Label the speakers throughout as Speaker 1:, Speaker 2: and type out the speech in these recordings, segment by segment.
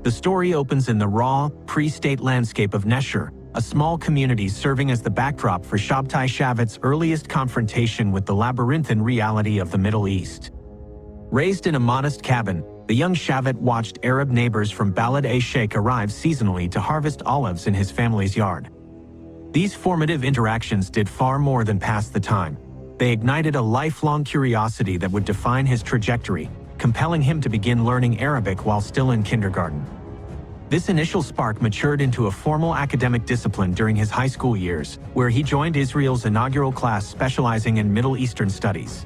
Speaker 1: The story opens in the raw, pre-state landscape of Nesher, a small community serving as the backdrop for Shabtai Shavit's earliest confrontation with the labyrinthine reality of the Middle East. Raised in a modest cabin, the young Shavit watched Arab neighbors from Balad-e-Sheikh arrive seasonally to harvest olives in his family's yard. These formative interactions did far more than pass the time. They ignited a lifelong curiosity that would define his trajectory, compelling him to begin learning Arabic while still in kindergarten. This initial spark matured into a formal academic discipline during his high school years, where he joined Israel's inaugural class specializing in Middle Eastern studies.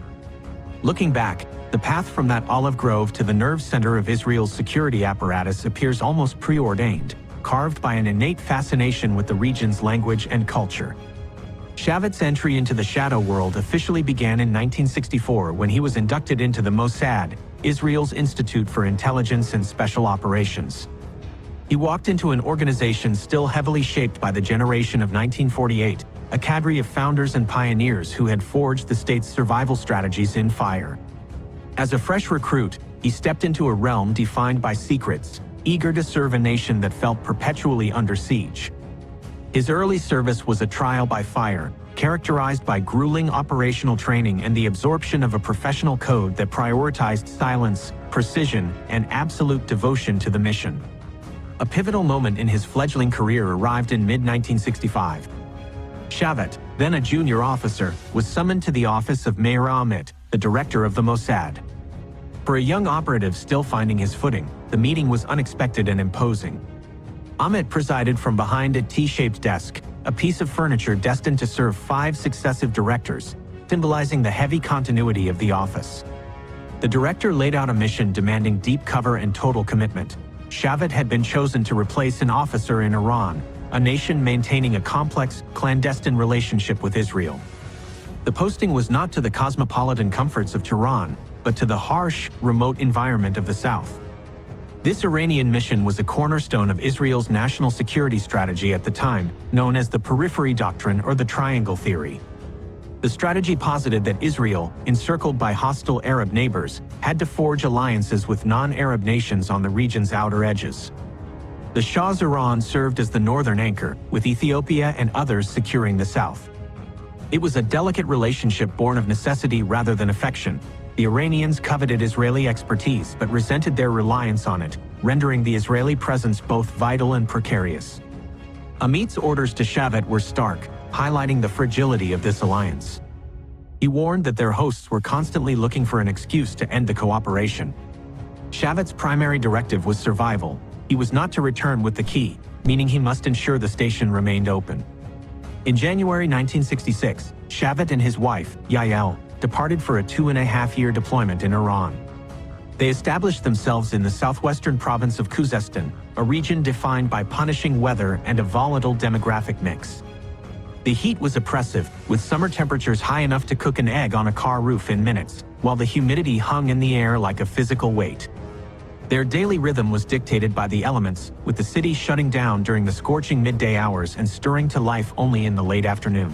Speaker 1: Looking back, the path from that olive grove to the nerve center of Israel's security apparatus appears almost preordained, carved by an innate fascination with the region's language and culture. Shavit's entry into the shadow world officially began in 1964 when he was inducted into the Mossad, Israel's Institute for Intelligence and Special Operations. He walked into an organization still heavily shaped by the generation of 1948, a cadre of founders and pioneers who had forged the state's survival strategies in fire. As a fresh recruit, he stepped into a realm defined by secrets, eager to serve a nation that felt perpetually under siege. His early service was a trial by fire, characterized by grueling operational training and the absorption of a professional code that prioritized silence, precision, and absolute devotion to the mission. A pivotal moment in his fledgling career arrived in mid-1965. Shavit, then a junior officer, was summoned to the office of Meir Amit, the director of the Mossad. For a young operative still finding his footing, the meeting was unexpected and imposing. Amit presided from behind a T-shaped desk, a piece of furniture destined to serve 5 successive directors, symbolizing the heavy continuity of the office. The director laid out a mission demanding deep cover and total commitment. Shavit had been chosen to replace an officer in Iran, a nation maintaining a complex, clandestine relationship with Israel. The posting was not to the cosmopolitan comforts of Tehran, but to the harsh, remote environment of the South. This Iranian mission was a cornerstone of Israel's national security strategy at the time, known as the periphery doctrine or the triangle theory. The strategy posited that Israel, encircled by hostile Arab neighbors, had to forge alliances with non-Arab nations on the region's outer edges. The Shah's Iran served as the northern anchor, with Ethiopia and others securing the south. It was a delicate relationship born of necessity rather than affection. The Iranians coveted Israeli expertise but resented their reliance on it, rendering the Israeli presence both vital and precarious. Amit's orders to Shavit were stark, highlighting the fragility of this alliance. He warned that their hosts were constantly looking for an excuse to end the cooperation. Shavit's primary directive was survival. He was not to return with the key, meaning he must ensure the station remained open. In January 1966, Shavit and his wife, Yael, departed for a 2.5-year deployment in Iran. They established themselves in the southwestern province of Khuzestan, a region defined by punishing weather and a volatile demographic mix. The heat was oppressive, with summer temperatures high enough to cook an egg on a car roof in minutes, while the humidity hung in the air like a physical weight. Their daily rhythm was dictated by the elements, with the city shutting down during the scorching midday hours and stirring to life only in the late afternoon.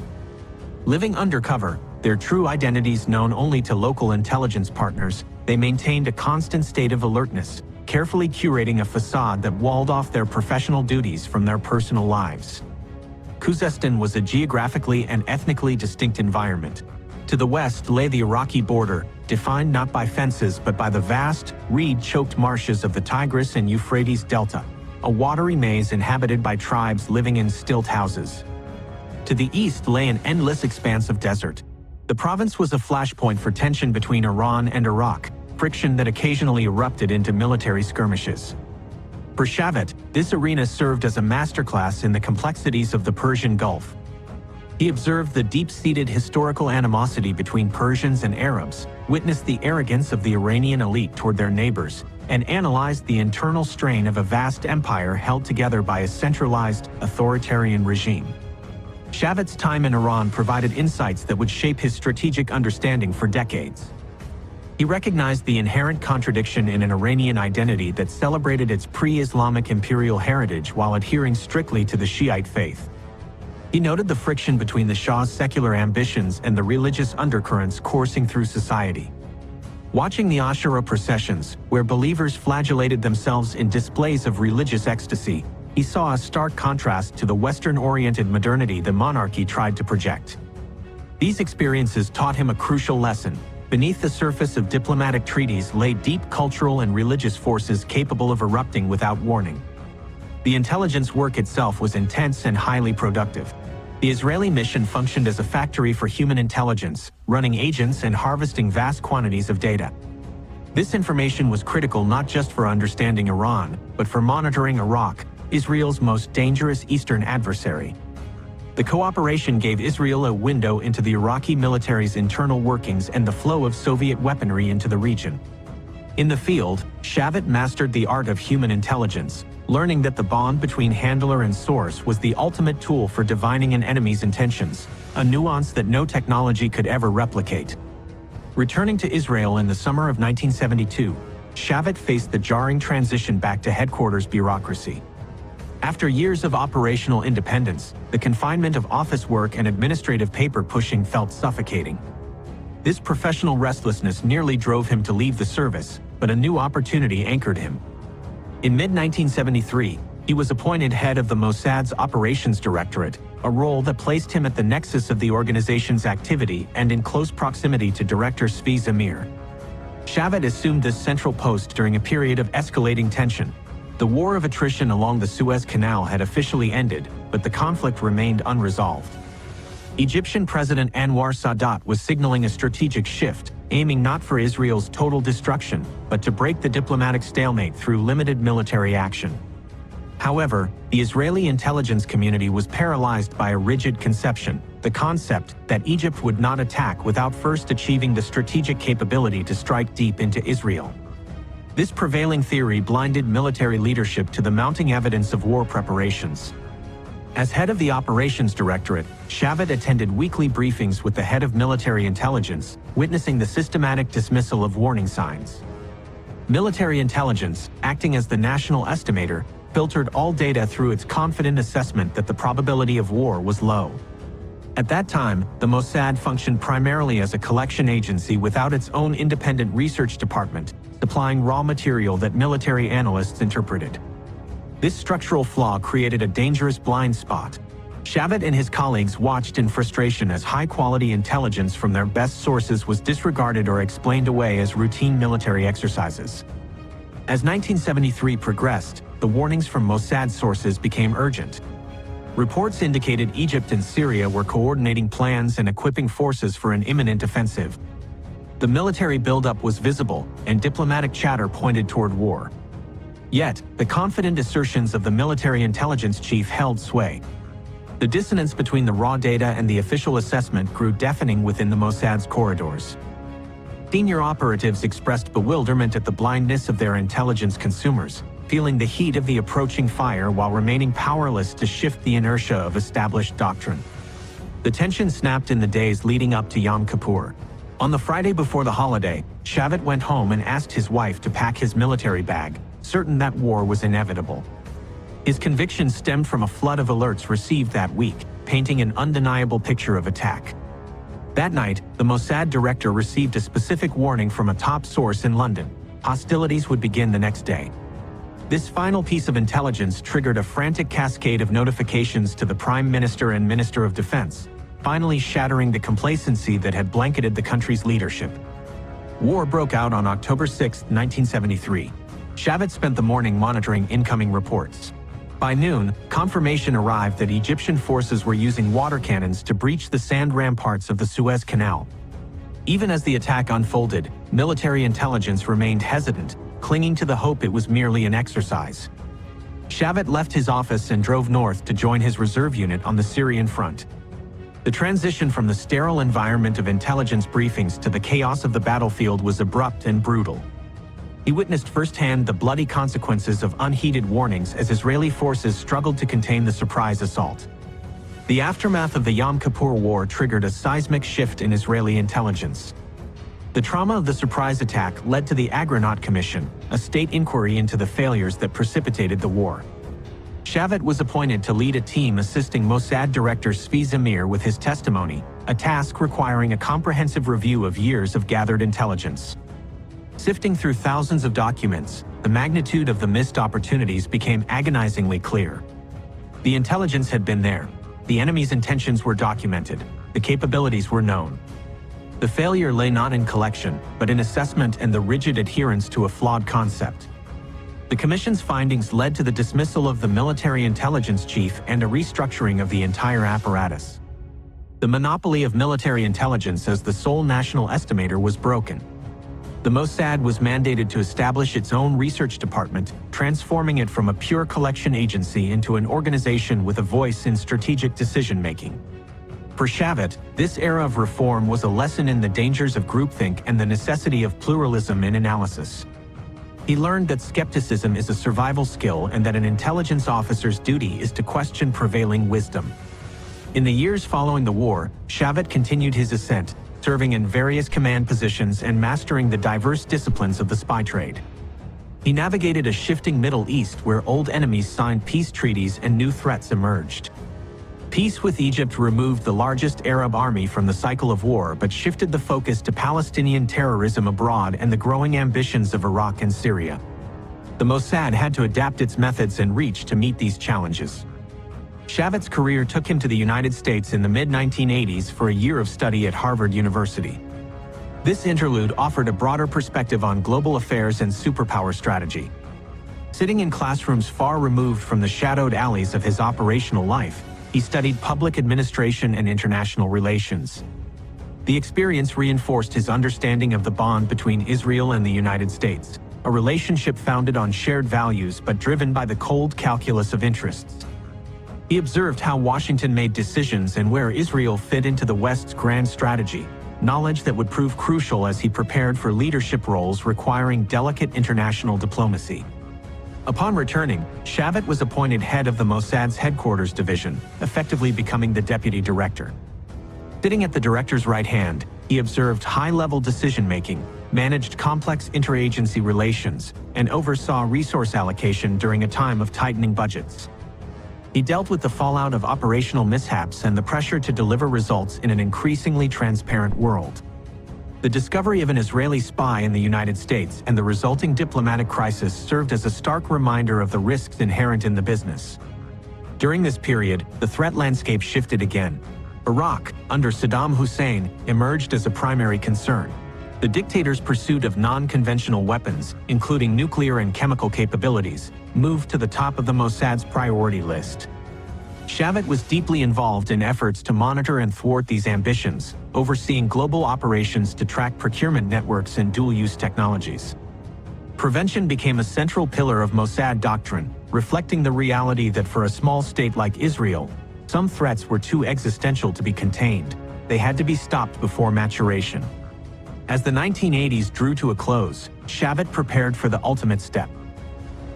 Speaker 1: Living undercover, their true identities known only to local intelligence partners, they maintained a constant state of alertness, carefully curating a facade that walled off their professional duties from their personal lives. Khuzestan was a geographically and ethnically distinct environment. To the west lay the Iraqi border, defined not by fences but by the vast, reed-choked marshes of the Tigris and Euphrates Delta, a watery maze inhabited by tribes living in stilt houses. To the east lay an endless expanse of desert. The province was a flashpoint for tension between Iran and Iraq, friction that occasionally erupted into military skirmishes. For Shavit, this arena served as a masterclass in the complexities of the Persian Gulf. He observed the deep-seated historical animosity between Persians and Arabs, witnessed the arrogance of the Iranian elite toward their neighbors, and analyzed the internal strain of a vast empire held together by a centralized, authoritarian regime. Shavit's time in Iran provided insights that would shape his strategic understanding for decades. He recognized the inherent contradiction in an Iranian identity that celebrated its pre-Islamic imperial heritage while adhering strictly to the Shiite faith. He noted the friction between the Shah's secular ambitions and the religious undercurrents coursing through society. Watching the Ashura processions, where believers flagellated themselves in displays of religious ecstasy, he saw a stark contrast to the Western-oriented modernity the monarchy tried to project. These experiences taught him a crucial lesson. Beneath the surface of diplomatic treaties lay deep cultural and religious forces capable of erupting without warning. The intelligence work itself was intense and highly productive. The Israeli mission functioned as a factory for human intelligence, running agents and harvesting vast quantities of data. This information was critical not just for understanding Iran, but for monitoring Iraq, Israel's most dangerous eastern adversary. The cooperation gave Israel a window into the Iraqi military's internal workings and the flow of Soviet weaponry into the region. In the field, Shavit mastered the art of human intelligence, learning that the bond between handler and source was the ultimate tool for divining an enemy's intentions, a nuance that no technology could ever replicate. Returning to Israel in the summer of 1972, Shavit faced the jarring transition back to headquarters bureaucracy. After years of operational independence, the confinement of office work and administrative paper pushing felt suffocating. This professional restlessness nearly drove him to leave the service, but a new opportunity anchored him. In mid-1973, he was appointed head of the Mossad's Operations Directorate, a role that placed him at the nexus of the organization's activity and in close proximity to Director Zvi Zamir. Shavit assumed this central post during a period of escalating tension. The war of attrition along the Suez Canal had officially ended, but the conflict remained unresolved. Egyptian President Anwar Sadat was signaling a strategic shift, aiming not for Israel's total destruction, but to break the diplomatic stalemate through limited military action. However, the Israeli intelligence community was paralyzed by a rigid conception, the concept that Egypt would not attack without first achieving the strategic capability to strike deep into Israel. This prevailing theory blinded military leadership to the mounting evidence of war preparations. As head of the Operations Directorate, Shavit attended weekly briefings with the head of military intelligence, witnessing the systematic dismissal of warning signs. Military intelligence, acting as the national estimator, filtered all data through its confident assessment that the probability of war was low. At that time, the Mossad functioned primarily as a collection agency without its own independent research department, supplying raw material that military analysts interpreted. This structural flaw created a dangerous blind spot. Shavit and his colleagues watched in frustration as high-quality intelligence from their best sources was disregarded or explained away as routine military exercises. As 1973 progressed, the warnings from Mossad sources became urgent. Reports indicated Egypt and Syria were coordinating plans and equipping forces for an imminent offensive. The military buildup was visible, and diplomatic chatter pointed toward war. Yet, the confident assertions of the military intelligence chief held sway. The dissonance between the raw data and the official assessment grew deafening within the Mossad's corridors. Senior operatives expressed bewilderment at the blindness of their intelligence consumers, feeling the heat of the approaching fire while remaining powerless to shift the inertia of established doctrine. The tension snapped in the days leading up to Yom Kippur. On the Friday before the holiday, Shavit went home and asked his wife to pack his military bag, certain that war was inevitable. His conviction stemmed from a flood of alerts received that week, painting an undeniable picture of attack. That night, the Mossad director received a specific warning from a top source in London. Hostilities would begin the next day. This final piece of intelligence triggered a frantic cascade of notifications to the Prime Minister and Minister of Defense, finally shattering the complacency that had blanketed the country's leadership. War broke out on October 6, 1973. Shavit spent the morning monitoring incoming reports. By noon, confirmation arrived that Egyptian forces were using water cannons to breach the sand ramparts of the Suez Canal. Even as the attack unfolded, military intelligence remained hesitant, clinging to the hope it was merely an exercise. Shavit left his office and drove north to join his reserve unit on the Syrian front. The transition from the sterile environment of intelligence briefings to the chaos of the battlefield was abrupt and brutal. He witnessed firsthand the bloody consequences of unheeded warnings as Israeli forces struggled to contain the surprise assault. The aftermath of the Yom Kippur War triggered a seismic shift in Israeli intelligence. The trauma of the surprise attack led to the Agronaut Commission, a state inquiry into the failures that precipitated the war. Shavit was appointed to lead a team assisting Mossad Director Zvi Zamir with his testimony, a task requiring a comprehensive review of years of gathered intelligence. Sifting through thousands of documents, the magnitude of the missed opportunities became agonizingly clear. The intelligence had been there. The enemy's intentions were documented. The capabilities were known. The failure lay not in collection, but in assessment and the rigid adherence to a flawed concept. The Commission's findings led to the dismissal of the military intelligence chief and a restructuring of the entire apparatus. The monopoly of military intelligence as the sole national estimator was broken. The Mossad was mandated to establish its own research department, transforming it from a pure collection agency into an organization with a voice in strategic decision-making. For Shavit, this era of reform was a lesson in the dangers of groupthink and the necessity of pluralism in analysis. He learned that skepticism is a survival skill and that an intelligence officer's duty is to question prevailing wisdom. In the years following the war, Shavit continued his ascent, serving in various command positions and mastering the diverse disciplines of the spy trade. He navigated a shifting Middle East where old enemies signed peace treaties and new threats emerged. Peace with Egypt removed the largest Arab army from the cycle of war but shifted the focus to Palestinian terrorism abroad and the growing ambitions of Iraq and Syria. The Mossad had to adapt its methods and reach to meet these challenges. Shavit's career took him to the United States in the mid-1980s for a year of study at Harvard University. This interlude offered a broader perspective on global affairs and superpower strategy. Sitting in classrooms far removed from the shadowed alleys of his operational life, he studied public administration and international relations. The experience reinforced his understanding of the bond between Israel and the United States, a relationship founded on shared values but driven by the cold calculus of interests. He observed how Washington made decisions and where Israel fit into the West's grand strategy, knowledge that would prove crucial as he prepared for leadership roles requiring delicate international diplomacy. Upon returning, Shavit was appointed head of the Mossad's headquarters division, effectively becoming the deputy director. Sitting at the director's right hand, he observed high-level decision-making, managed complex interagency relations, and oversaw resource allocation during a time of tightening budgets. He dealt with the fallout of operational mishaps and the pressure to deliver results in an increasingly transparent world. The discovery of an Israeli spy in the United States and the resulting diplomatic crisis served as a stark reminder of the risks inherent in the business. During this period, the threat landscape shifted again. Iraq, under Saddam Hussein, emerged as a primary concern. The dictator's pursuit of non-conventional weapons, including nuclear and chemical capabilities, moved to the top of the Mossad's priority list. Shavit was deeply involved in efforts to monitor and thwart these ambitions, overseeing global operations to track procurement networks and dual-use technologies. Prevention became a central pillar of Mossad doctrine, reflecting the reality that for a small state like Israel, some threats were too existential to be contained. They had to be stopped before maturation. As the 1980s drew to a close, Shavit prepared for the ultimate step.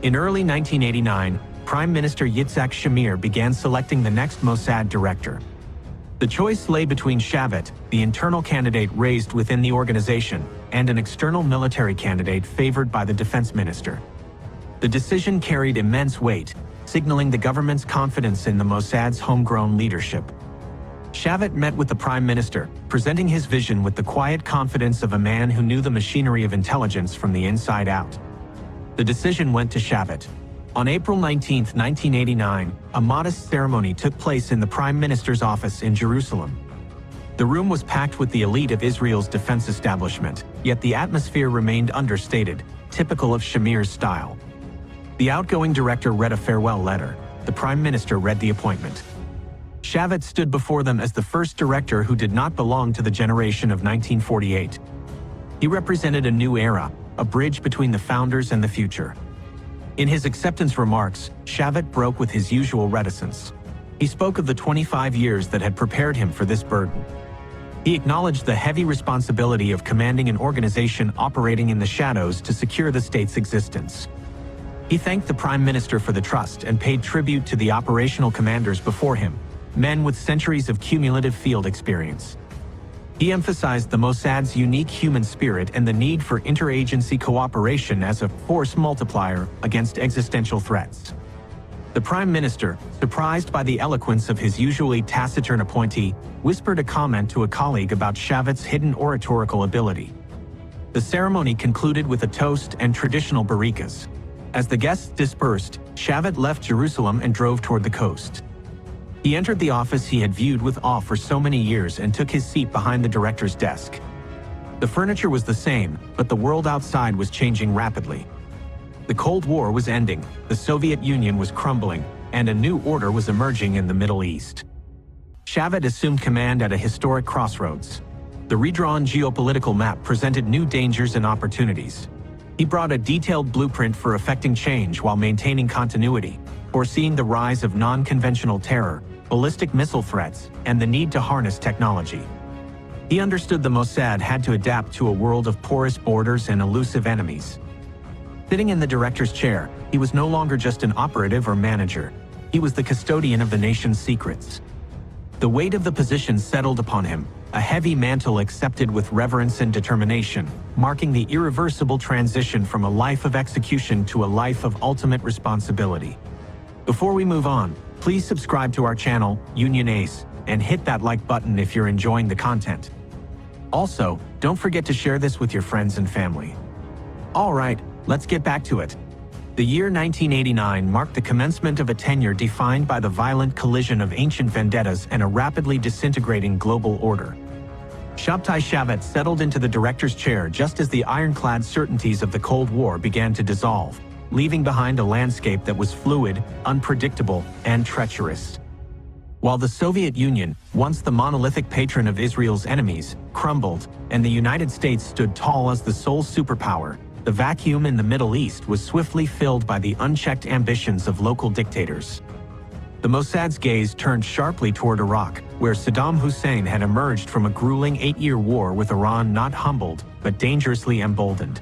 Speaker 1: In early 1989, Prime Minister Yitzhak Shamir began selecting the next Mossad director. The choice lay between Shavit, the internal candidate raised within the organization, and an external military candidate favored by the defense minister. The decision carried immense weight, signaling the government's confidence in the Mossad's homegrown leadership. Shavit met with the Prime Minister, presenting his vision with the quiet confidence of a man who knew the machinery of intelligence from the inside out. The decision went to Shavit. On April 19, 1989, a modest ceremony took place in the Prime Minister's office in Jerusalem. The room was packed with the elite of Israel's defense establishment, yet the atmosphere remained understated, typical of Shamir's style. The outgoing director read a farewell letter. The Prime Minister read the appointment. Shavit stood before them as the first director who did not belong to the generation of 1948. He represented a new era, a bridge between the founders and the future. In his acceptance remarks, Shavit broke with his usual reticence. He spoke of the 25 years that had prepared him for this burden. He acknowledged the heavy responsibility of commanding an organization operating in the shadows to secure the state's existence. He thanked the Prime Minister for the trust and paid tribute to the operational commanders before him, men with centuries of cumulative field experience. He emphasized the Mossad's unique human spirit and the need for interagency cooperation as a force multiplier against existential threats. The Prime Minister, surprised by the eloquence of his usually taciturn appointee, whispered a comment to a colleague about Shavit's hidden oratorical ability. The ceremony concluded with a toast and traditional barikas. As the guests dispersed, Shavit left Jerusalem and drove toward the coast. He entered the office he had viewed with awe for so many years and took his seat behind the director's desk. The furniture was the same, but the world outside was changing rapidly. The Cold War was ending, the Soviet Union was crumbling, and a new order was emerging in the Middle East. Shavit assumed command at a historic crossroads. The redrawn geopolitical map presented new dangers and opportunities. He brought a detailed blueprint for effecting change while maintaining continuity, foreseeing the rise of non-conventional terror, ballistic missile threats, and the need to harness technology. He understood the Mossad had to adapt to a world of porous borders and elusive enemies. Sitting in the director's chair, he was no longer just an operative or manager. He was the custodian of the nation's secrets. The weight of the position settled upon him, a heavy mantle accepted with reverence and determination, marking the irreversible transition from a life of execution to a life of ultimate responsibility. Before we move on, please subscribe to our channel, Union Ace, and hit that like button if you're enjoying the content. Also, don't forget to share this with your friends and family. Alright, let's get back to it. The year 1989 marked the commencement of a tenure defined by the violent collision of ancient vendettas and a rapidly disintegrating global order. Shabtai Shavit settled into the director's chair just as the ironclad certainties of the Cold War began to dissolve, leaving behind a landscape that was fluid, unpredictable, and treacherous. While the Soviet Union, once the monolithic patron of Israel's enemies, crumbled, and the United States stood tall as the sole superpower, the vacuum in the Middle East was swiftly filled by the unchecked ambitions of local dictators. The Mossad's gaze turned sharply toward Iraq, where Saddam Hussein had emerged from a grueling 8-year war with Iran not humbled, but dangerously emboldened.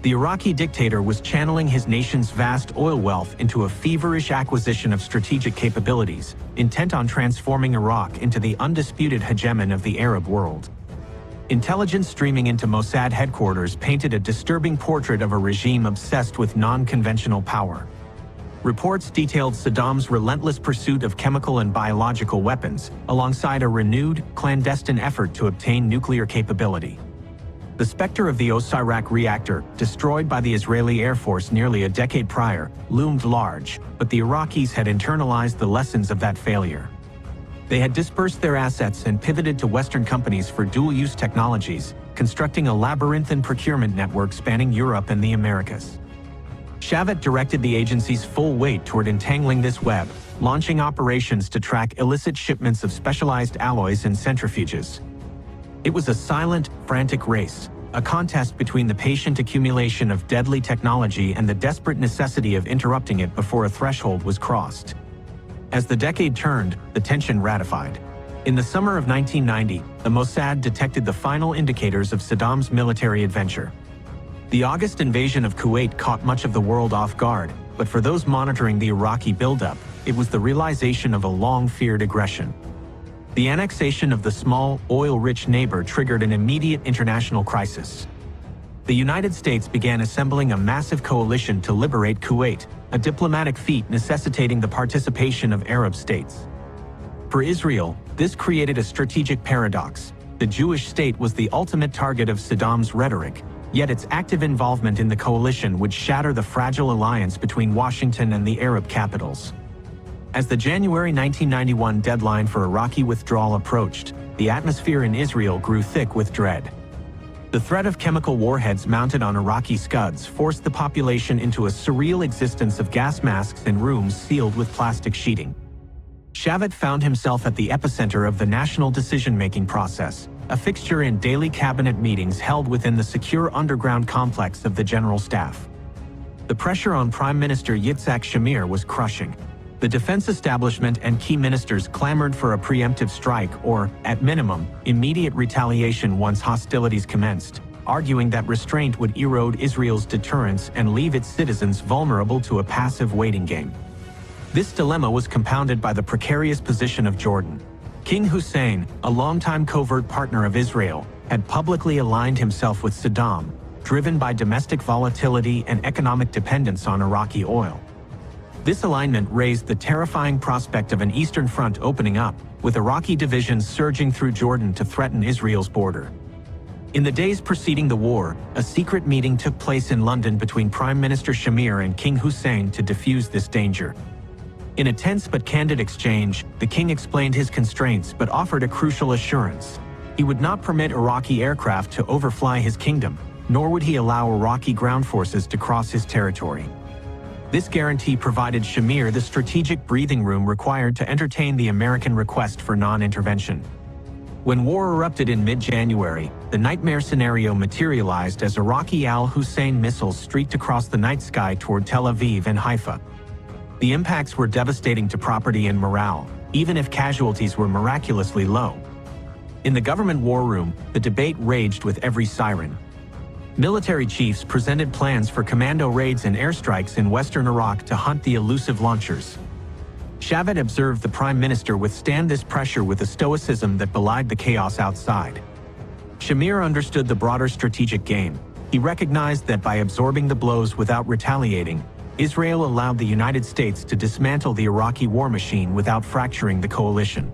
Speaker 1: The Iraqi dictator was channeling his nation's vast oil wealth into a feverish acquisition of strategic capabilities, intent on transforming Iraq into the undisputed hegemon of the Arab world. Intelligence streaming into Mossad headquarters painted a disturbing portrait of a regime obsessed with non-conventional power. Reports detailed Saddam's relentless pursuit of chemical and biological weapons, alongside a renewed, clandestine effort to obtain nuclear capability. The specter of the Osirak reactor, destroyed by the Israeli Air Force nearly a decade prior, loomed large, but the Iraqis had internalized the lessons of that failure. They had dispersed their assets and pivoted to Western companies for dual-use technologies, constructing a labyrinthine procurement network spanning Europe and the Americas. Shavit directed the agency's full weight toward entangling this web, launching operations to track illicit shipments of specialized alloys and centrifuges. It was a silent, frantic race, a contest between the patient accumulation of deadly technology and the desperate necessity of interrupting it before a threshold was crossed. As the decade turned, the tension ratified. In the summer of 1990, the Mossad detected the final indicators of Saddam's military adventure. The August invasion of Kuwait caught much of the world off guard, but for those monitoring the Iraqi buildup, it was the realization of a long-feared aggression. The annexation of the small, oil-rich neighbor triggered an immediate international crisis. The United States began assembling a massive coalition to liberate Kuwait, a diplomatic feat necessitating the participation of Arab states. For Israel, this created a strategic paradox. The Jewish state was the ultimate target of Saddam's rhetoric, yet its active involvement in the coalition would shatter the fragile alliance between Washington and the Arab capitals. As the January 1991 deadline for Iraqi withdrawal approached, the atmosphere in Israel grew thick with dread. The threat of chemical warheads mounted on Iraqi Scuds forced the population into a surreal existence of gas masks and rooms sealed with plastic sheeting. Shavit found himself at the epicenter of the national decision-making process, a fixture in daily cabinet meetings held within the secure underground complex of the General Staff. The pressure on Prime Minister Yitzhak Shamir was crushing. The defense establishment and key ministers clamored for a preemptive strike or, at minimum, immediate retaliation once hostilities commenced, arguing that restraint would erode Israel's deterrence and leave its citizens vulnerable to a passive waiting game. This dilemma was compounded by the precarious position of Jordan. King Hussein, a longtime covert partner of Israel, had publicly aligned himself with Saddam, driven by domestic volatility and economic dependence on Iraqi oil. This alignment raised the terrifying prospect of an eastern front opening up, with Iraqi divisions surging through Jordan to threaten Israel's border. In the days preceding the war, a secret meeting took place in London between Prime Minister Shamir and King Hussein to defuse this danger. In a tense but candid exchange, the king explained his constraints but offered a crucial assurance. He would not permit Iraqi aircraft to overfly his kingdom, nor would he allow Iraqi ground forces to cross his territory. This guarantee provided Shamir the strategic breathing room required to entertain the American request for non-intervention. When war erupted in mid-January, the nightmare scenario materialized as Iraqi al-Hussein missiles streaked across the night sky toward Tel Aviv and Haifa. The impacts were devastating to property and morale, even if casualties were miraculously low. In the government war room, the debate raged with every siren. Military chiefs presented plans for commando raids and airstrikes in western Iraq to hunt the elusive launchers. Shavit observed the prime minister withstand this pressure with a stoicism that belied the chaos outside. Shamir understood the broader strategic game. He recognized that by absorbing the blows without retaliating, Israel allowed the United States to dismantle the Iraqi war machine without fracturing the coalition.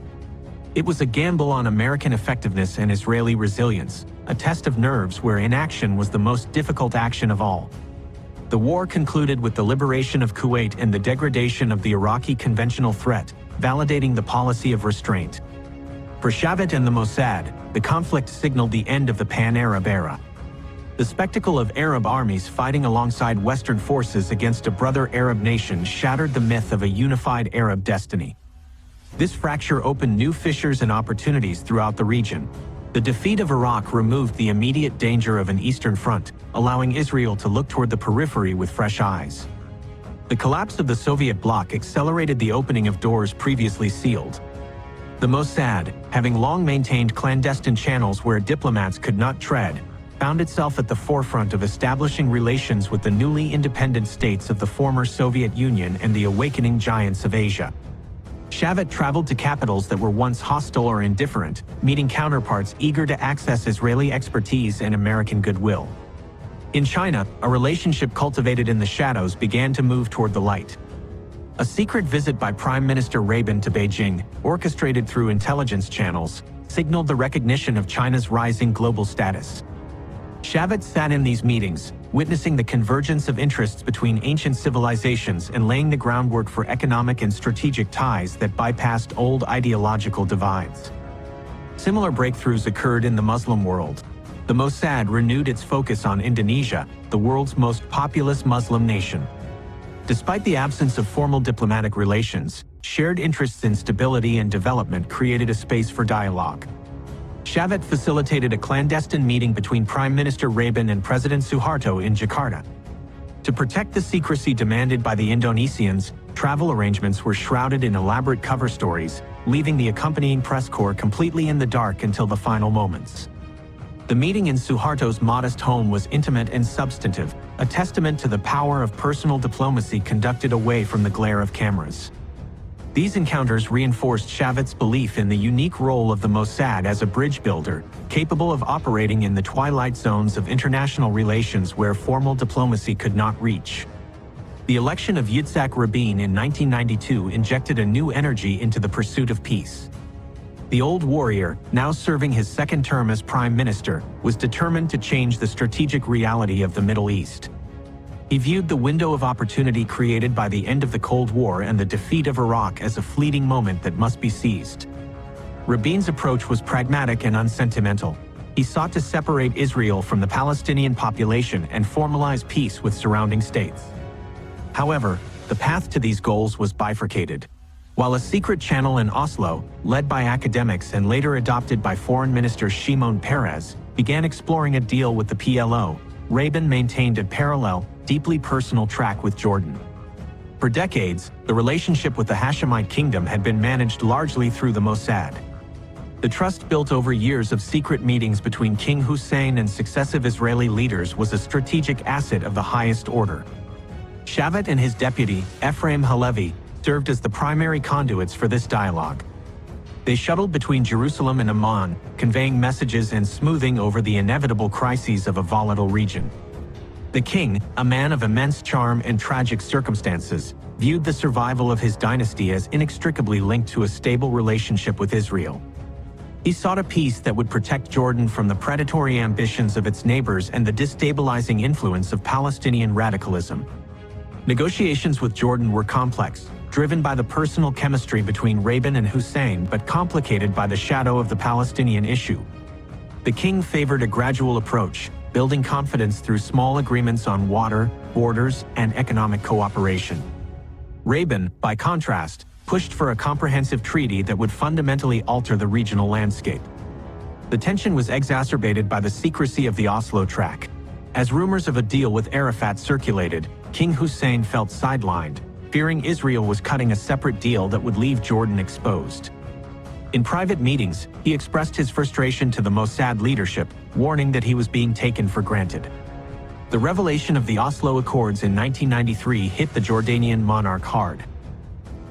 Speaker 1: It was a gamble on American effectiveness and Israeli resilience, a test of nerves where inaction was the most difficult action of all. The war concluded with the liberation of Kuwait and the degradation of the Iraqi conventional threat, validating the policy of restraint. For Shavit and the Mossad, the conflict signaled the end of the Pan-Arab era. The spectacle of Arab armies fighting alongside Western forces against a brother Arab nation shattered the myth of a unified Arab destiny. This fracture opened new fissures and opportunities throughout the region. The defeat of Iraq removed the immediate danger of an Eastern Front, allowing Israel to look toward the periphery with fresh eyes. The collapse of the Soviet bloc accelerated the opening of doors previously sealed. The Mossad, having long maintained clandestine channels where diplomats could not tread, found itself at the forefront of establishing relations with the newly independent states of the former Soviet Union and the awakening giants of Asia. Shavit traveled to capitals that were once hostile or indifferent, meeting counterparts eager to access Israeli expertise and American goodwill. In China, a relationship cultivated in the shadows began to move toward the light. A secret visit by Prime Minister Rabin to Beijing, orchestrated through intelligence channels, signaled the recognition of China's rising global status. Shavit sat in these meetings, witnessing the convergence of interests between ancient civilizations and laying the groundwork for economic and strategic ties that bypassed old ideological divides. Similar breakthroughs occurred in the Muslim world. The Mossad renewed its focus on Indonesia, the world's most populous Muslim nation. Despite the absence of formal diplomatic relations, shared interests in stability and development created a space for dialogue. Shavit facilitated a clandestine meeting between Prime Minister Rabin and President Suharto in Jakarta. To protect the secrecy demanded by the Indonesians, travel arrangements were shrouded in elaborate cover stories, leaving the accompanying press corps completely in the dark until the final moments. The meeting in Suharto's modest home was intimate and substantive, a testament to the power of personal diplomacy conducted away from the glare of cameras. These encounters reinforced Shavit's belief in the unique role of the Mossad as a bridge builder, capable of operating in the twilight zones of international relations where formal diplomacy could not reach. The election of Yitzhak Rabin in 1992 injected a new energy into the pursuit of peace. The old warrior, now serving his second term as prime minister, was determined to change the strategic reality of the Middle East. He viewed the window of opportunity created by the end of the Cold War and the defeat of Iraq as a fleeting moment that must be seized. Rabin's approach was pragmatic and unsentimental. He sought to separate Israel from the Palestinian population and formalize peace with surrounding states. However, the path to these goals was bifurcated. While a secret channel in Oslo, led by academics and later adopted by Foreign Minister Shimon Peres, began exploring a deal with the PLO, Rabin maintained a parallel, deeply personal track with Jordan. For decades, the relationship with the Hashemite kingdom had been managed largely through the Mossad. The trust built over years of secret meetings between King Hussein and successive Israeli leaders was a strategic asset of the highest order. Shavit and his deputy, Ephraim Halevi, served as the primary conduits for this dialogue. They shuttled between Jerusalem and Amman, conveying messages and smoothing over the inevitable crises of a volatile region. The king, a man of immense charm and tragic circumstances, viewed the survival of his dynasty as inextricably linked to a stable relationship with Israel. He sought a peace that would protect Jordan from the predatory ambitions of its neighbors and the destabilizing influence of Palestinian radicalism. Negotiations with Jordan were complex, driven by the personal chemistry between Rabin and Hussein but complicated by the shadow of the Palestinian issue. The king favored a gradual approach, building confidence through small agreements on water, borders, and economic cooperation. Rabin, by contrast, pushed for a comprehensive treaty that would fundamentally alter the regional landscape. The tension was exacerbated by the secrecy of the Oslo Tract. As rumors of a deal with Arafat circulated, King Hussein felt sidelined, fearing Israel was cutting a separate deal that would leave Jordan exposed. In private meetings, he expressed his frustration to the Mossad leadership, warning that he was being taken for granted. The revelation of the Oslo Accords in 1993 hit the Jordanian monarch hard.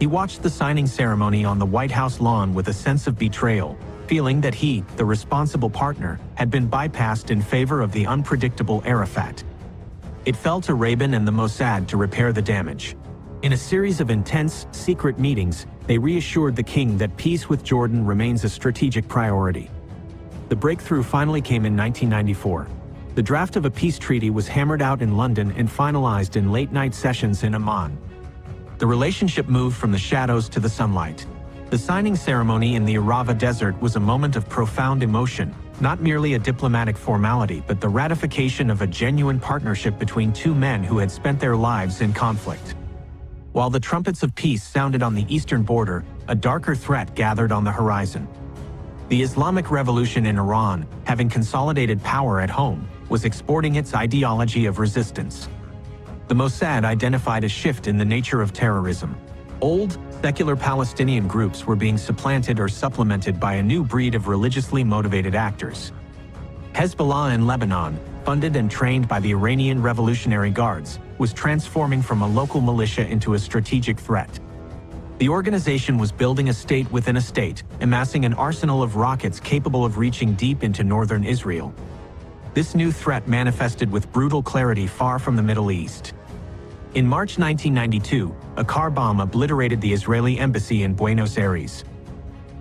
Speaker 1: He watched the signing ceremony on the White House lawn with a sense of betrayal, feeling that he, the responsible partner, had been bypassed in favor of the unpredictable Arafat. It fell to Rabin and the Mossad to repair the damage. In a series of intense, secret meetings, they reassured the king that peace with Jordan remains a strategic priority. The breakthrough finally came in 1994. The draft of a peace treaty was hammered out in London and finalized in late-night sessions in Amman. The relationship moved from the shadows to the sunlight. The signing ceremony in the Arava Desert was a moment of profound emotion, not merely a diplomatic formality but the ratification of a genuine partnership between two men who had spent their lives in conflict. While the trumpets of peace sounded on the eastern border, a darker threat gathered on the horizon. The Islamic Revolution in Iran, having consolidated power at home, was exporting its ideology of resistance. The Mossad identified a shift in the nature of terrorism. Old, secular Palestinian groups were being supplanted or supplemented by a new breed of religiously motivated actors. Hezbollah in Lebanon, funded and trained by the Iranian Revolutionary Guards, was transforming from a local militia into a strategic threat. The organization was building a state within a state, amassing an arsenal of rockets capable of reaching deep into northern Israel. This new threat manifested with brutal clarity far from the Middle East. In March 1992, a car bomb obliterated the Israeli embassy in Buenos Aires.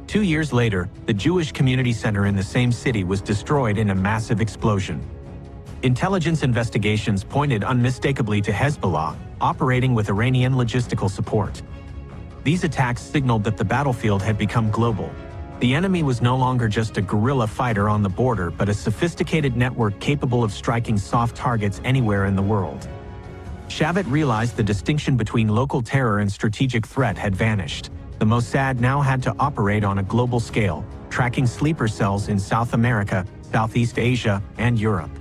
Speaker 1: 2 years later, the Jewish community center in the same city was destroyed in a massive explosion. Intelligence investigations pointed unmistakably to Hezbollah, operating with Iranian logistical support. These attacks signaled that the battlefield had become global. The enemy was no longer just a guerrilla fighter on the border but a sophisticated network capable of striking soft targets anywhere in the world. Shavit realized the distinction between local terror and strategic threat had vanished. The Mossad now had to operate on a global scale, tracking sleeper cells in South America, Southeast Asia, and Europe.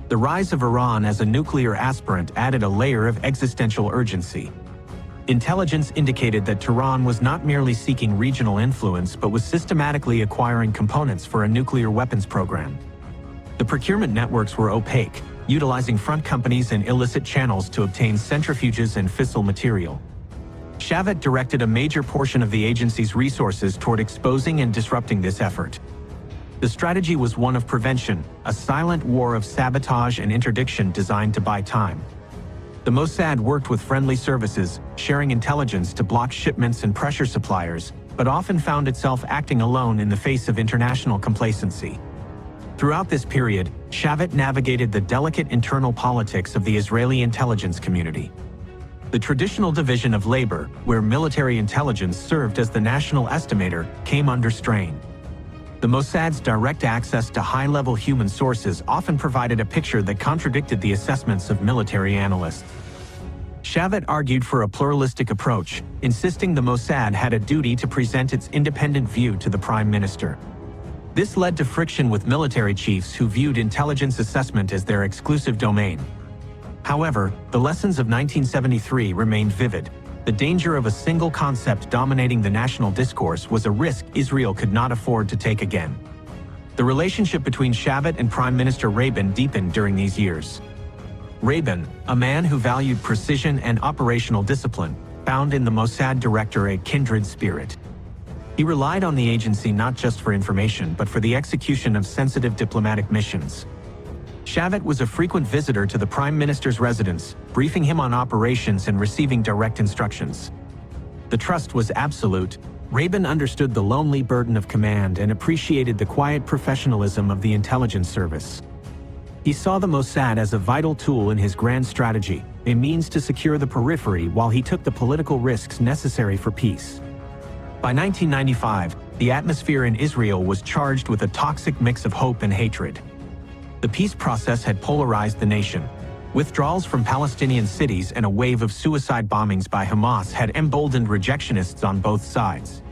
Speaker 1: The rise of Iran as a nuclear aspirant added a layer of existential urgency. Intelligence indicated that Tehran was not merely seeking regional influence but was systematically acquiring components for a nuclear weapons program. The procurement networks were opaque, utilizing front companies and illicit channels to obtain centrifuges and fissile material. Shavit directed a major portion of the agency's resources toward exposing and disrupting this effort. The strategy was one of prevention, a silent war of sabotage and interdiction designed to buy time. The Mossad worked with friendly services, sharing intelligence to block shipments and pressure suppliers, but often found itself acting alone in the face of international complacency. Throughout this period, Shavit navigated the delicate internal politics of the Israeli intelligence community. The traditional division of labor, where military intelligence served as the national estimator, came under strain. The Mossad's direct access to high-level human sources often provided a picture that contradicted the assessments of military analysts. Shavit argued for a pluralistic approach, insisting the Mossad had a duty to present its independent view to the Prime Minister. This led to friction with military chiefs who viewed intelligence assessment as their exclusive domain. However, the lessons of 1973 remained vivid. The danger of a single concept dominating the national discourse was a risk Israel could not afford to take again. The relationship between Shavit and Prime Minister Rabin deepened during these years. Rabin, a man who valued precision and operational discipline, found in the Mossad director a kindred spirit. He relied on the agency not just for information but for the execution of sensitive diplomatic missions. Shavit was a frequent visitor to the Prime Minister's residence, briefing him on operations and receiving direct instructions. The trust was absolute, Rabin understood the lonely burden of command and appreciated the quiet professionalism of the intelligence service. He saw the Mossad as a vital tool in his grand strategy, a means to secure the periphery while he took the political risks necessary for peace. By 1995, the atmosphere in Israel was charged with a toxic mix of hope and hatred. The peace process had polarized the nation. Withdrawals from Palestinian cities and a wave of suicide bombings by Hamas had emboldened rejectionists on both sides.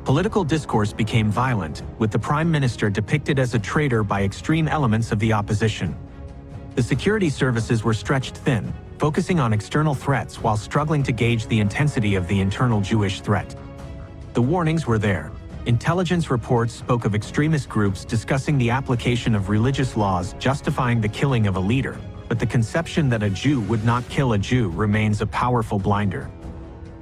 Speaker 1: Political discourse became violent, with the prime minister depicted as a traitor by extreme elements of the opposition. The security services were stretched thin, focusing on external threats while struggling to gauge the intensity of the internal Jewish threat. The warnings were there. Intelligence reports spoke of extremist groups discussing the application of religious laws justifying the killing of a leader, but the conception that a Jew would not kill a Jew remains a powerful blinder.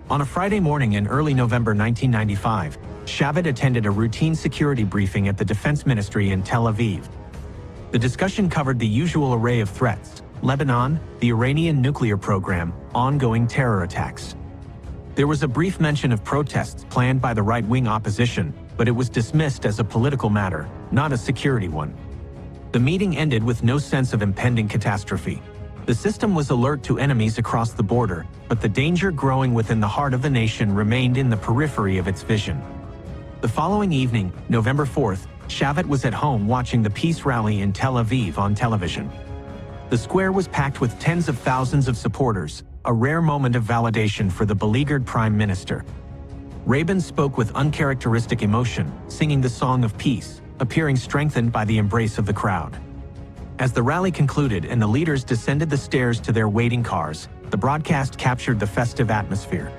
Speaker 1: On a Friday morning in early November 1995, Shavit attended a routine security briefing at the Defense Ministry in Tel Aviv. The discussion covered the usual array of threats: Lebanon, the Iranian nuclear program, ongoing terror attacks. There was a brief mention of protests planned by the right-wing opposition, but it was dismissed as a political matter, not a security one. The meeting ended with no sense of impending catastrophe. The system was alert to enemies across the border, but the danger growing within the heart of the nation remained in the periphery of its vision. The following evening, November 4th, Shavit was at home watching the peace rally in Tel Aviv on television. The square was packed with tens of thousands of supporters, a rare moment of validation for the beleaguered prime minister. Rabin spoke with uncharacteristic emotion, singing the song of peace, appearing strengthened by the embrace of the crowd. As the rally concluded and the leaders descended the stairs to their waiting cars, the broadcast captured the festive atmosphere.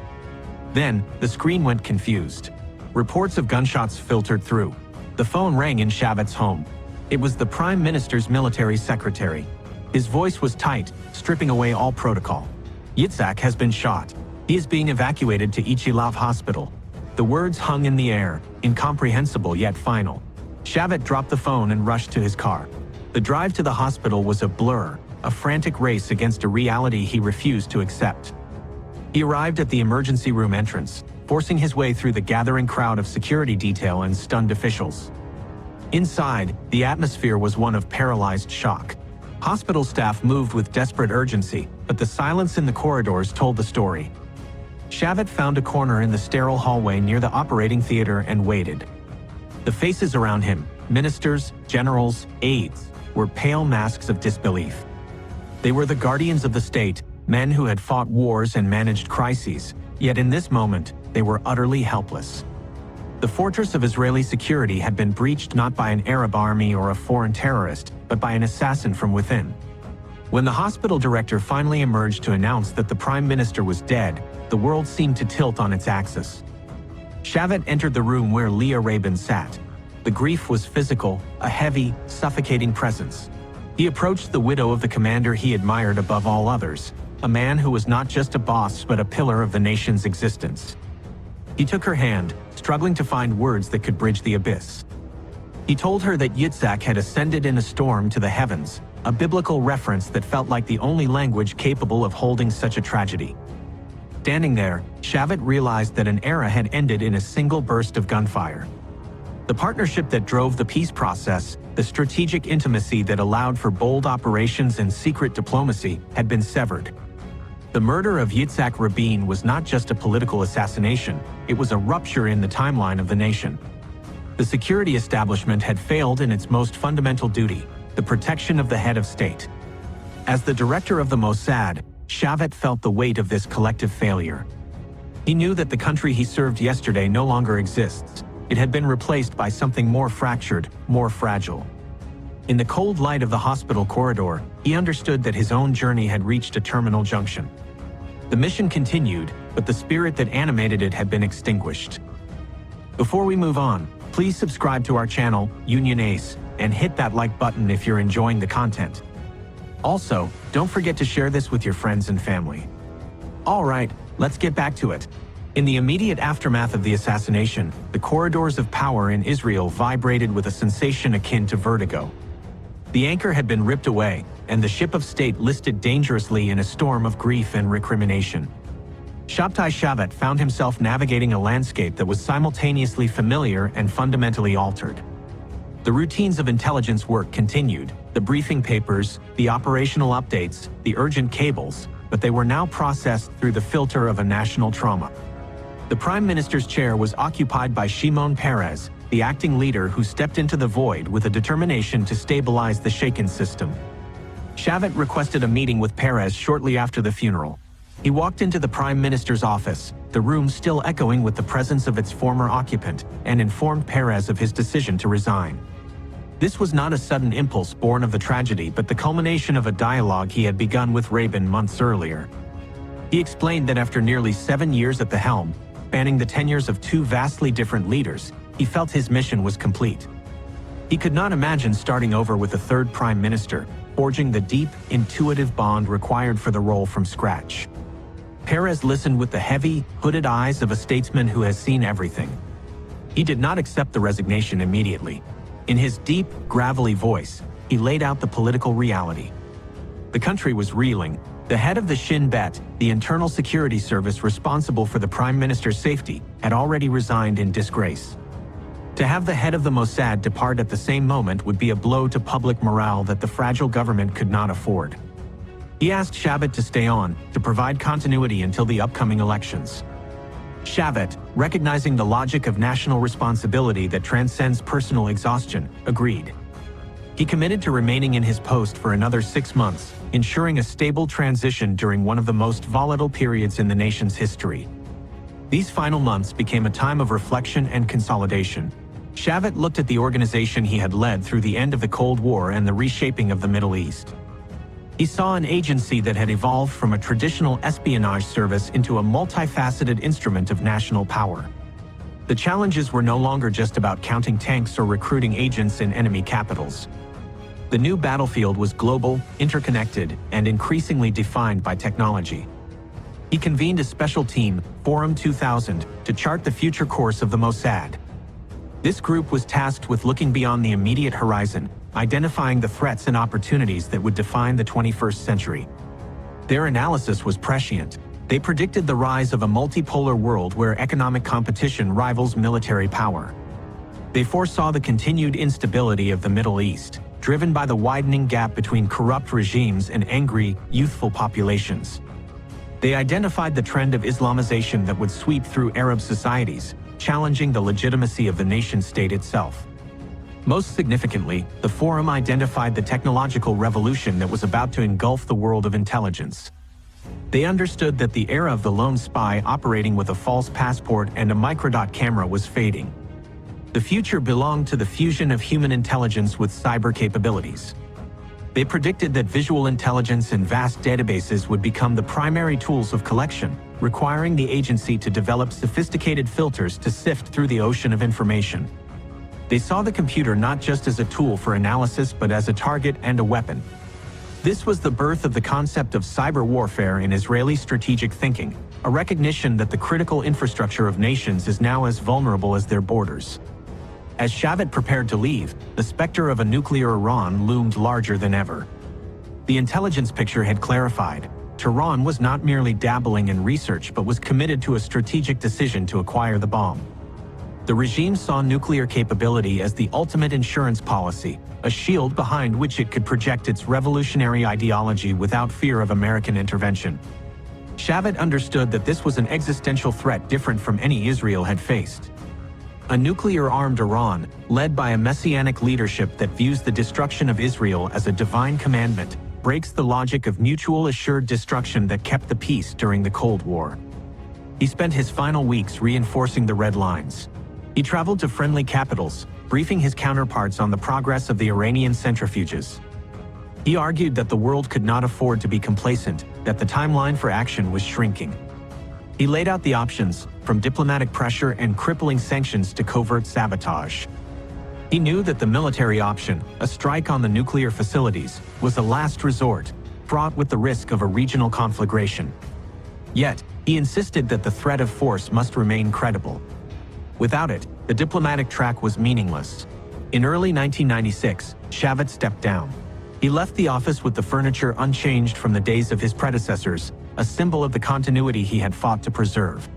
Speaker 1: Then, the screen went confused. Reports of gunshots filtered through. The phone rang in Shavit's home. It was the Prime Minister's military secretary. His voice was tight, stripping away all protocol. Yitzhak has been shot. He is being evacuated to Ichilav Hospital. The words hung in the air, incomprehensible yet final. Shavit dropped the phone and rushed to his car. The drive to the hospital was a blur, a frantic race against a reality he refused to accept. He arrived at the emergency room entrance, forcing his way through the gathering crowd of security detail and stunned officials. Inside, the atmosphere was one of paralyzed shock. Hospital staff moved with desperate urgency, but the silence in the corridors told the story. Shavit found a corner in the sterile hallway near the operating theater and waited. The faces around him, ministers, generals, aides, were pale masks of disbelief. They were the guardians of the state, men who had fought wars and managed crises, yet in this moment, they were utterly helpless. The fortress of Israeli security had been breached not by an Arab army or a foreign terrorist, but by an assassin from within. When the hospital director finally emerged to announce that the prime minister was dead, the world seemed to tilt on its axis. Shavit entered the room where Leah Rabin sat. The grief was physical, a heavy, suffocating presence. He approached the widow of the commander he admired above all others, a man who was not just a boss but a pillar of the nation's existence. He took her hand, struggling to find words that could bridge the abyss. He told her that Yitzhak had ascended in a storm to the heavens, a biblical reference that felt like the only language capable of holding such a tragedy. Standing there, Shavit realized that an era had ended in a single burst of gunfire. The partnership that drove the peace process, the strategic intimacy that allowed for bold operations and secret diplomacy, had been severed. The murder of Yitzhak Rabin was not just a political assassination, it was a rupture in the timeline of the nation. The security establishment had failed in its most fundamental duty, the protection of the head of state. As the director of the Mossad, Shavit felt the weight of this collective failure. He knew that the country he served yesterday no longer exists. It had been replaced by something more fractured, more fragile. In the cold light of the hospital corridor, he understood that his own journey had reached a terminal junction. The mission continued, but the spirit that animated it had been extinguished. Before we move on, please subscribe to our channel, Union Ace, and hit that like button if you're enjoying the content. Also, don't forget to share this with your friends and family. All right, let's get back to it. In the immediate aftermath of the assassination, the corridors of power in Israel vibrated with a sensation akin to vertigo. The anchor had been ripped away, and the ship of state listed dangerously in a storm of grief and recrimination. Shabtai Shavit found himself navigating a landscape that was simultaneously familiar and fundamentally altered. The routines of intelligence work continued, the briefing papers, the operational updates, the urgent cables, but they were now processed through the filter of a national trauma. The Prime Minister's chair was occupied by Shimon Peres, the acting leader who stepped into the void with a determination to stabilize the shaken system. Shavit requested a meeting with Peres shortly after the funeral. He walked into the Prime Minister's office, the room still echoing with the presence of its former occupant, and informed Peres of his decision to resign. This was not a sudden impulse born of the tragedy but the culmination of a dialogue he had begun with Rabin months earlier. He explained that after nearly 7 years at the helm, spanning the tenures of two vastly different leaders, he felt his mission was complete. He could not imagine starting over with a third Prime Minister, forging the deep, intuitive bond required for the role from scratch. Peres listened with the heavy, hooded eyes of a statesman who has seen everything. He did not accept the resignation immediately. In his deep, gravelly voice, he laid out the political reality. The country was reeling. The head of the Shin Bet, the internal security service responsible for the Prime Minister's safety, had already resigned in disgrace. To have the head of the Mossad depart at the same moment would be a blow to public morale that the fragile government could not afford. He asked Shavit to stay on, to provide continuity until the upcoming elections. Shavit, recognizing the logic of national responsibility that transcends personal exhaustion, agreed. He committed to remaining in his post for another 6 months, ensuring a stable transition during one of the most volatile periods in the nation's history. These final months became a time of reflection and consolidation. Shavit looked at the organization he had led through the end of the Cold War and the reshaping of the Middle East. He saw an agency that had evolved from a traditional espionage service into a multifaceted instrument of national power. The challenges were no longer just about counting tanks or recruiting agents in enemy capitals. The new battlefield was global, interconnected, and increasingly defined by technology. He convened a special team, Forum 2000, to chart the future course of the Mossad. This group was tasked with looking beyond the immediate horizon, identifying the threats and opportunities that would define the 21st century. Their analysis was prescient. They predicted the rise of a multipolar world where economic competition rivals military power. They foresaw the continued instability of the Middle East, driven by the widening gap between corrupt regimes and angry, youthful populations. They identified the trend of Islamization that would sweep through Arab societies, challenging the legitimacy of the nation-state itself. Most significantly, the Forum identified the technological revolution that was about to engulf the world of intelligence. They understood that the era of the lone spy operating with a false passport and a microdot camera was fading. The future belonged to the fusion of human intelligence with cyber capabilities. They predicted that visual intelligence and vast databases would become the primary tools of collection, requiring the agency to develop sophisticated filters to sift through the ocean of information. They saw the computer not just as a tool for analysis but as a target and a weapon. This was the birth of the concept of cyber warfare in Israeli strategic thinking, a recognition that the critical infrastructure of nations is now as vulnerable as their borders. As Shavit prepared to leave, the specter of a nuclear Iran loomed larger than ever. The intelligence picture had clarified. Tehran was not merely dabbling in research but was committed to a strategic decision to acquire the bomb. The regime saw nuclear capability as the ultimate insurance policy, a shield behind which it could project its revolutionary ideology without fear of American intervention. Shavit understood that this was an existential threat different from any Israel had faced. A nuclear-armed Iran, led by a messianic leadership that views the destruction of Israel as a divine commandment, breaks the logic of mutual assured destruction that kept the peace during the Cold War. He spent his final weeks reinforcing the red lines. He traveled to friendly capitals, briefing his counterparts on the progress of the Iranian centrifuges. He argued that the world could not afford to be complacent, that the timeline for action was shrinking. He laid out the options, from diplomatic pressure and crippling sanctions to covert sabotage. He knew that the military option, a strike on the nuclear facilities, was a last resort, fraught with the risk of a regional conflagration. Yet, he insisted that the threat of force must remain credible. Without it, the diplomatic track was meaningless. In early 1996, Shavit stepped down. He left the office with the furniture unchanged from the days of his predecessors, a symbol of the continuity he had fought to preserve.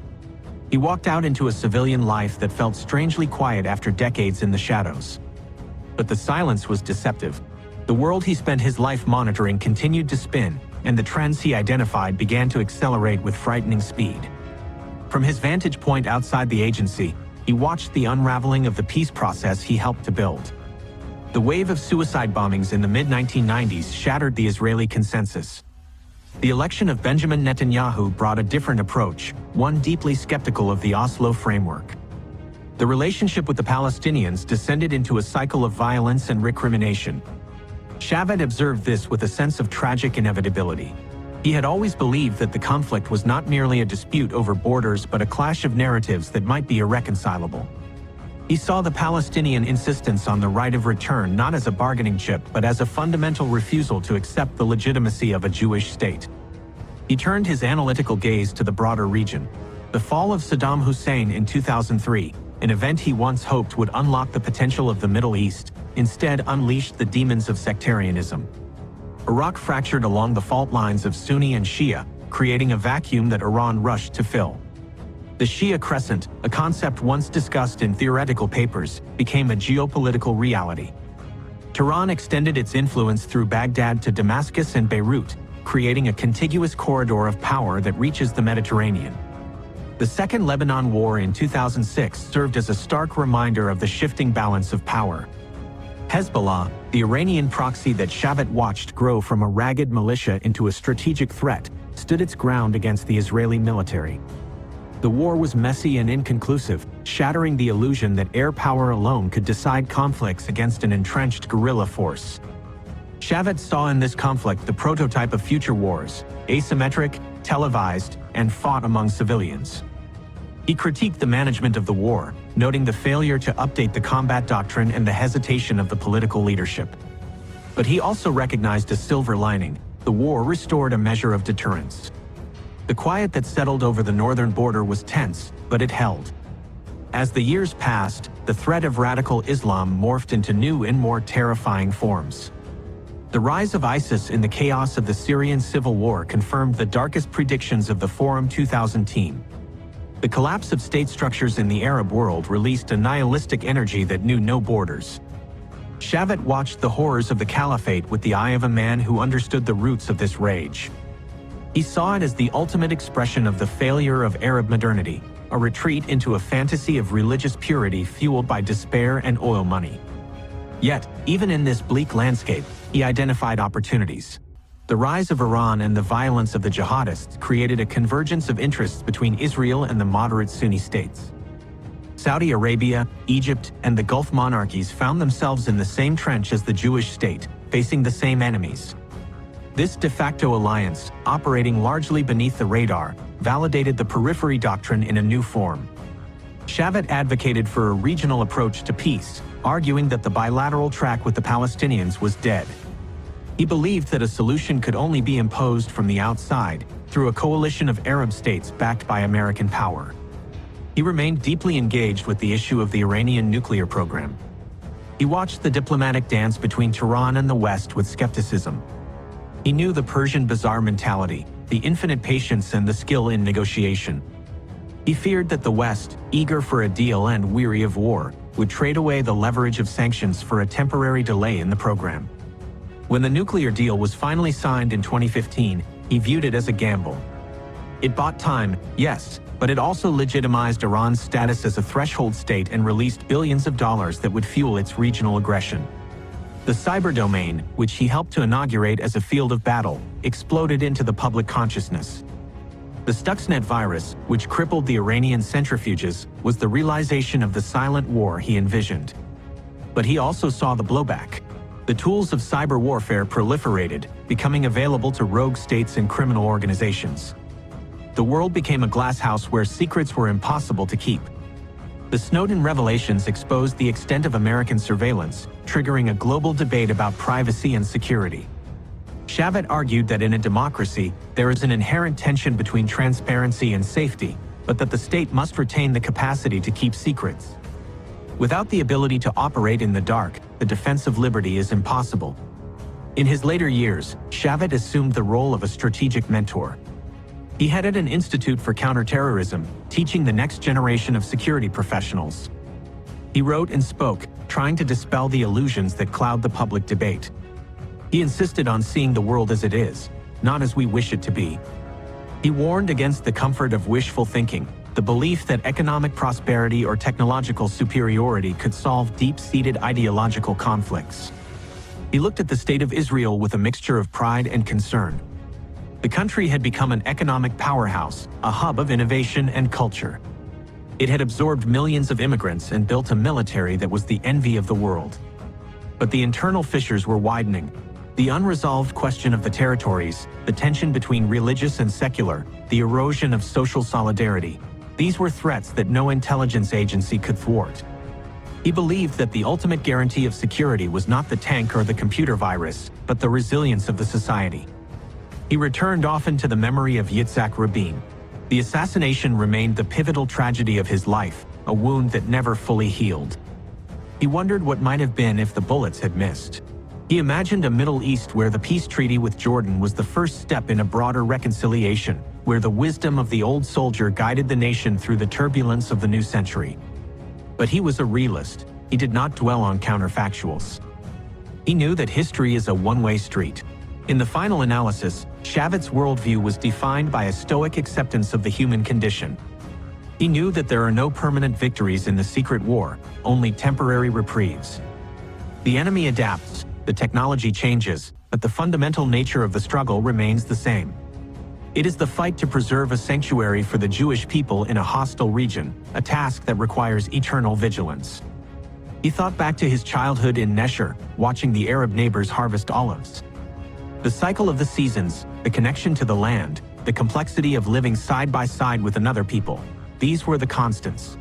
Speaker 1: He walked out into a civilian life that felt strangely quiet after decades in the shadows. But the silence was deceptive. The world he spent his life monitoring continued to spin, and the trends he identified began to accelerate with frightening speed. From his vantage point outside the agency, he watched the unraveling of the peace process he helped to build. The wave of suicide bombings in the mid-1990s shattered the Israeli consensus. The election of Benjamin Netanyahu brought a different approach, one deeply skeptical of the Oslo framework. The relationship with the Palestinians descended into a cycle of violence and recrimination. Shavit observed this with a sense of tragic inevitability. He had always believed that the conflict was not merely a dispute over borders but a clash of narratives that might be irreconcilable. He saw the Palestinian insistence on the right of return not as a bargaining chip but as a fundamental refusal to accept the legitimacy of a Jewish state. He turned his analytical gaze to the broader region. The fall of Saddam Hussein in 2003, an event he once hoped would unlock the potential of the Middle East, instead unleashed the demons of sectarianism. Iraq fractured along the fault lines of Sunni and Shia, creating a vacuum that Iran rushed to fill. The Shia Crescent, a concept once discussed in theoretical papers, became a geopolitical reality. Tehran extended its influence through Baghdad to Damascus and Beirut, creating a contiguous corridor of power that reaches the Mediterranean. The Second Lebanon War in 2006 served as a stark reminder of the shifting balance of power. Hezbollah, the Iranian proxy that Shavit watched grow from a ragged militia into a strategic threat, stood its ground against the Israeli military. The war was messy and inconclusive, shattering the illusion that air power alone could decide conflicts against an entrenched guerrilla force. Shavit saw in this conflict the prototype of future wars, asymmetric, televised, and fought among civilians. He critiqued the management of the war, noting the failure to update the combat doctrine and the hesitation of the political leadership. But he also recognized a silver lining: the war restored a measure of deterrence. The quiet that settled over the northern border was tense, but it held. As the years passed, the threat of radical Islam morphed into new and more terrifying forms. The rise of ISIS in the chaos of the Syrian civil war confirmed the darkest predictions of the Forum 2000 team. The collapse of state structures in the Arab world released a nihilistic energy that knew no borders. Shavit watched the horrors of the caliphate with the eye of a man who understood the roots of this rage. He saw it as the ultimate expression of the failure of Arab modernity, a retreat into a fantasy of religious purity fueled by despair and oil money. Yet, even in this bleak landscape, he identified opportunities. The rise of Iran and the violence of the jihadists created a convergence of interests between Israel and the moderate Sunni states. Saudi Arabia, Egypt, and the Gulf monarchies found themselves in the same trench as the Jewish state, facing the same enemies. This de facto alliance, operating largely beneath the radar, validated the periphery doctrine in a new form. Shavit advocated for a regional approach to peace, arguing that the bilateral track with the Palestinians was dead. He believed that a solution could only be imposed from the outside, through a coalition of Arab states backed by American power. He remained deeply engaged with the issue of the Iranian nuclear program. He watched the diplomatic dance between Tehran and the West with skepticism. He knew the Persian bazaar mentality, the infinite patience and the skill in negotiation. He feared that the West, eager for a deal and weary of war, would trade away the leverage of sanctions for a temporary delay in the program. When the nuclear deal was finally signed in 2015, he viewed it as a gamble. It bought time, yes, but it also legitimized Iran's status as a threshold state and released billions of dollars that would fuel its regional aggression. The cyber domain, which he helped to inaugurate as a field of battle, exploded into the public consciousness. The Stuxnet virus, which crippled the Iranian centrifuges, was the realization of the silent war he envisioned. But he also saw the blowback. The tools of cyber warfare proliferated, becoming available to rogue states and criminal organizations. The world became a glasshouse where secrets were impossible to keep. The Snowden revelations exposed the extent of American surveillance, triggering a global debate about privacy and security. Shavit argued that in a democracy, there is an inherent tension between transparency and safety, but that the state must retain the capacity to keep secrets. Without the ability to operate in the dark, the defense of liberty is impossible. In his later years, Shavit assumed the role of a strategic mentor. He headed an institute for counterterrorism, teaching the next generation of security professionals. He wrote and spoke, trying to dispel the illusions that cloud the public debate. He insisted on seeing the world as it is, not as we wish it to be. He warned against the comfort of wishful thinking, the belief that economic prosperity or technological superiority could solve deep-seated ideological conflicts. He looked at the state of Israel with a mixture of pride and concern. The country had become an economic powerhouse, a hub of innovation and culture. It had absorbed millions of immigrants and built a military that was the envy of the world. But the internal fissures were widening. The unresolved question of the territories, the tension between religious and secular, the erosion of social solidarity. These were threats that no intelligence agency could thwart. He believed that the ultimate guarantee of security was not the tank or the computer virus, but the resilience of the society. He returned often to the memory of Yitzhak Rabin. The assassination remained the pivotal tragedy of his life, a wound that never fully healed. He wondered what might have been if the bullets had missed. He imagined a Middle East where the peace treaty with Jordan was the first step in a broader reconciliation, where the wisdom of the old soldier guided the nation through the turbulence of the new century. But he was a realist. He did not dwell on counterfactuals. He knew that history is a one-way street. In the final analysis, Shavit's worldview was defined by a stoic acceptance of the human condition. He knew that there are no permanent victories in the secret war, only temporary reprieves. The enemy adapts, the technology changes, but the fundamental nature of the struggle remains the same. It is the fight to preserve a sanctuary for the Jewish people in a hostile region, a task that requires eternal vigilance. He thought back to his childhood in Nesher, watching the Arab neighbors harvest olives. The cycle of the seasons, the connection to the land, the complexity of living side by side with another people, these were the constants.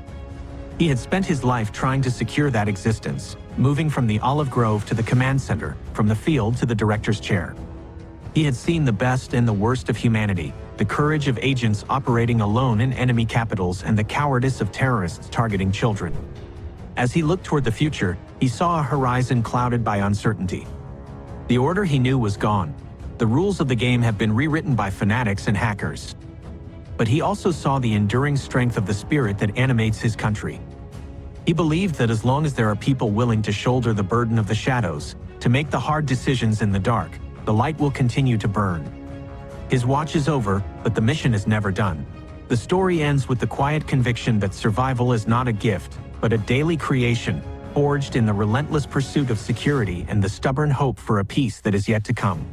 Speaker 1: He had spent his life trying to secure that existence, moving from the olive grove to the command center, from the field to the director's chair. He had seen the best and the worst of humanity, the courage of agents operating alone in enemy capitals and the cowardice of terrorists targeting children. As he looked toward the future, he saw a horizon clouded by uncertainty. The order he knew was gone. The rules of the game have been rewritten by fanatics and hackers. But he also saw the enduring strength of the spirit that animates his country. He believed that as long as there are people willing to shoulder the burden of the shadows, to make the hard decisions in the dark, the light will continue to burn. His watch is over, but the mission is never done. The story ends with the quiet conviction that survival is not a gift, but a daily creation, forged in the relentless pursuit of security and the stubborn hope for a peace that is yet to come.